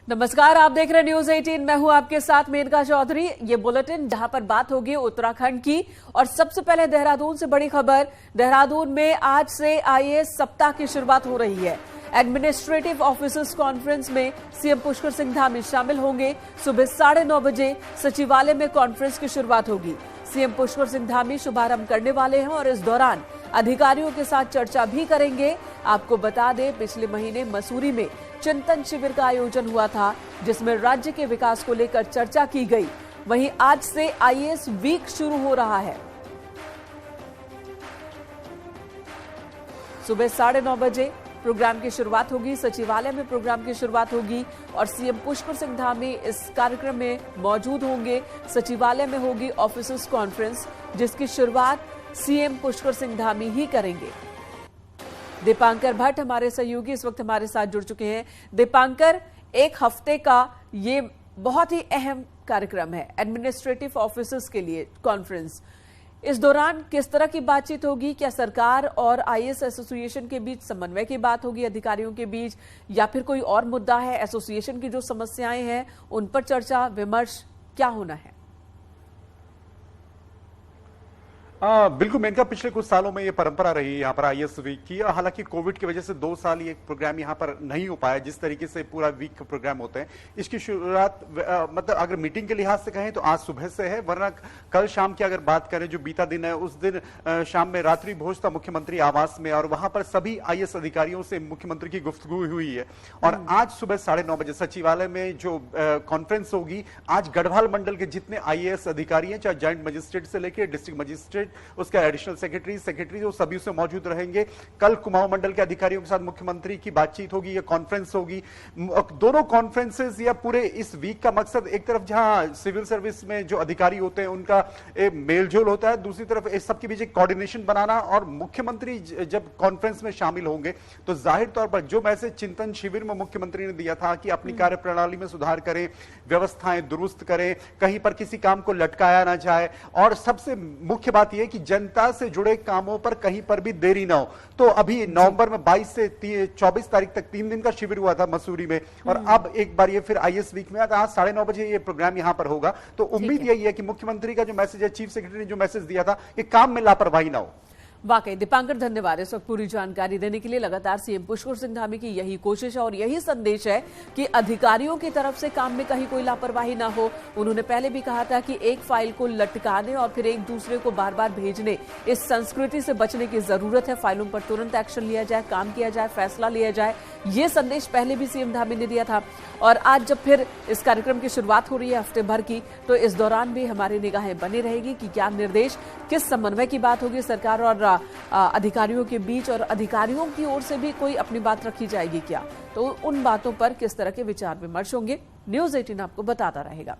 नमस्कार, आप देख रहे हैं न्यूज 18। मैं हूं आपके साथ मेनका चौधरी। ये बुलेटिन जहां पर बात होगी उत्तराखंड की, और सबसे पहले देहरादून से बड़ी खबर। देहरादून में आज से आईएएस सप्ताह की शुरुआत हो रही है। एडमिनिस्ट्रेटिव ऑफिसर्स कॉन्फ्रेंस में सीएम पुष्कर सिंह धामी शामिल होंगे। सुबह 9:30 बजे सचिवालय में कॉन्फ्रेंस की शुरुआत होगी। सीएम पुष्कर सिंह धामी शुभारंभ करने वाले हैं और इस दौरान अधिकारियों के साथ चर्चा भी करेंगे। आपको बता दें, पिछले महीने मसूरी में चिंतन शिविर का आयोजन हुआ था, जिसमें राज्य के विकास को लेकर चर्चा की गई। वहीं आज से आईएएस वीक शुरू हो रहा है। सुबह 9:30 बजे प्रोग्राम की शुरुआत होगी। सचिवालय में प्रोग्राम की शुरुआत होगी और सीएम पुष्कर सिंह धामी इस कार्यक्रम में मौजूद होंगे। सचिवालय में होगी ऑफिसर्स कॉन्फ्रेंस, जिसकी शुरुआत सीएम पुष्कर सिंह धामी ही करेंगे। दीपांकर भट्ट हमारे सहयोगी इस वक्त हमारे साथ जुड़ चुके हैं। दीपांकर, एक हफ्ते का ये बहुत ही अहम कार्यक्रम है एडमिनिस्ट्रेटिव ऑफिसर्स के लिए कॉन्फ्रेंस। इस दौरान किस तरह की बातचीत होगी? क्या सरकार और आईएएस एसोसिएशन के बीच समन्वय की बात होगी, अधिकारियों के बीच, या फिर कोई और मुद्दा है? एसोसिएशन की जो समस्याएं हैं उन पर चर्चा विमर्श क्या होना है? बिल्कुल मेनका, पिछले कुछ सालों में ये परंपरा रही है यहाँ पर आईएएस वीक की। हालांकि कोविड की वजह से 2 साल ये प्रोग्राम यहाँ पर नहीं हो पाया। जिस तरीके से पूरा वीक का प्रोग्राम होते हैं, इसकी शुरुआत मतलब अगर मीटिंग के लिहाज से कहें तो आज सुबह से है, वरना कल शाम की अगर बात करें, जो बीता दिन है, उस दिन शाम में रात्रि भोज था मुख्यमंत्री आवास में, और वहां पर सभी आईएएस अधिकारियों से मुख्यमंत्री की गुफ्तगू हुई है। और आज सुबह 9:30 बजे सचिवालय में जो कॉन्फ्रेंस होगी, आज गढ़वाल मंडल के जितने आईएएस अधिकारी हैं, चाहे ज्वाइंट मजिस्ट्रेट से लेकर डिस्ट्रिक्ट मजिस्ट्रेट, उसका एडिशनल सेक्रेटरी जो सभी उसमें मौजूद रहेंगे। कल कुमाऊं मंडल के अधिकारियों के साथ मुख्यमंत्री की बातचीत होगी, ये कॉन्फ्रेंस होगी। दोनों कॉन्फ्रेंसेस या पूरे इस वीक का मकसद, एक तरफ जहां सिविल सर्विस में जो अधिकारी होते हैं उनका मेलजोल होता है, दूसरी तरफ इस सबके बीच एक कोऑर्डिनेशन बनाना। और मुख्यमंत्री जब कॉन्फ्रेंस में शामिल होंगे तो जाहिर तौर पर जो मैसेज चिंतन शिविर में मुख्यमंत्री ने दिया था कि अपनी कार्यप्रणाली में सुधार करें, व्यवस्थाएं दुरुस्त करें, कहीं पर किसी काम को लटकाया ना जाए, और सबसे मुख्य बात यह कि जनता से जुड़े कामों पर कहीं पर भी देरी ना हो। तो अभी नवंबर में 22 से 24 तारीख तक 3 दिन का शिविर हुआ था मसूरी में, और अब एक बार ये फिर आईएएस वीक में आता। आज 9:30 बजे ये प्रोग्राम यहां पर होगा। तो उम्मीद यही है कि मुख्यमंत्री का जो मैसेज है, चीफ सेक्रेटरी ने जो मैसेज दिया था, कि काम में लापरवाही ना हो। वाकई दीपांकर, धन्यवाद इस वक्त पूरी जानकारी देने के लिए। लगातार सीएम पुष्कर सिंह धामी की यही कोशिश है और यही संदेश है कि अधिकारियों की तरफ से काम में कहीं कोई लापरवाही ना हो। उन्होंने पहले भी कहा था कि एक फाइल को लटकाने और फिर एक दूसरे को बार बार भेजने, इस संस्कृति से बचने की जरूरत है। फाइलों पर तुरंत एक्शन लिया जाए, काम किया जाए, फैसला लिया जाए। ये संदेश पहले भी सीएम धामी ने दिया था, और आज जब फिर इस कार्यक्रम की शुरुआत हो रही है हफ्ते भर की, तो इस दौरान भी हमारी निगाहें बनी रहेगी कि क्या निर्देश, किस समन्वय की बात होगी सरकार और अधिकारियों के बीच, और अधिकारियों की ओर से भी कोई अपनी बात रखी जाएगी क्या, तो उन बातों पर किस तरह के विचार विमर्श होंगे, न्यूज 18 आपको बताता रहेगा।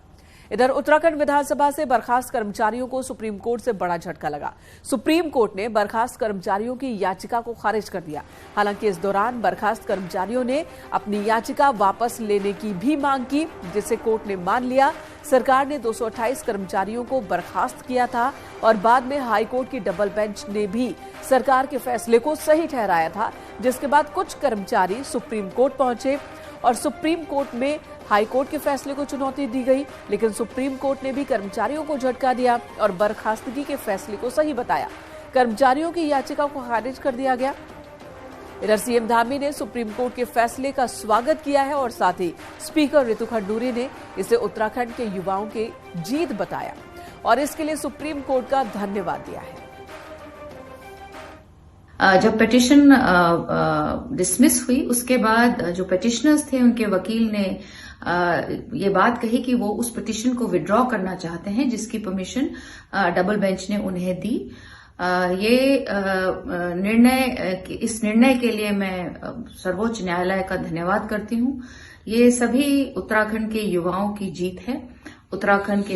इधर उत्तराखंड विधानसभा से बर्खास्त कर्मचारियों को सुप्रीम कोर्ट से बड़ा झटका लगा। सुप्रीम कोर्ट ने बर्खास्त कर्मचारियों की याचिका को खारिज कर दिया। हालांकि इस दौरान बर्खास्त कर्मचारियों ने अपनी याचिका वापस लेने की भी मांग की, जिसे कोर्ट ने मान लिया। सरकार ने 228 कर्मचारियों को बर्खास्त किया था और बाद में हाईकोर्ट की डबल बेंच ने भी सरकार के फैसले को सही ठहराया था, जिसके बाद कुछ कर्मचारी सुप्रीम कोर्ट पहुंचे और सुप्रीम कोर्ट में हाईकोर्ट के फैसले को चुनौती दी गई। लेकिन सुप्रीम कोर्ट ने भी कर्मचारियों को झटका दिया और बर्खास्तगी के फैसले को सही बताया। कर्मचारियों की याचिका को खारिज कर दिया गया। इधर सीएम धामी ने सुप्रीम कोर्ट के फैसले का स्वागत किया है और साथ ही स्पीकर रितु खंडूरी ने इसे उत्तराखंड के युवाओं की जीत बताया और इसके लिए सुप्रीम कोर्ट का धन्यवाद दिया है। जब पिटीशन डिसमिस हुई, उसके बाद जो पिटिशनर्स थे, उनके वकील ने ये बात कही कि वो उस पिटीशन को विड्रॉ करना चाहते हैं, जिसकी परमिशन डबल बेंच ने उन्हें दी। इस निर्णय के लिए मैं सर्वोच्च न्यायालय का धन्यवाद करती हूँ। ये सभी उत्तराखंड के युवाओं की जीत है, उत्तराखंड के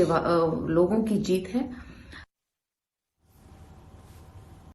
लोगों की जीत है।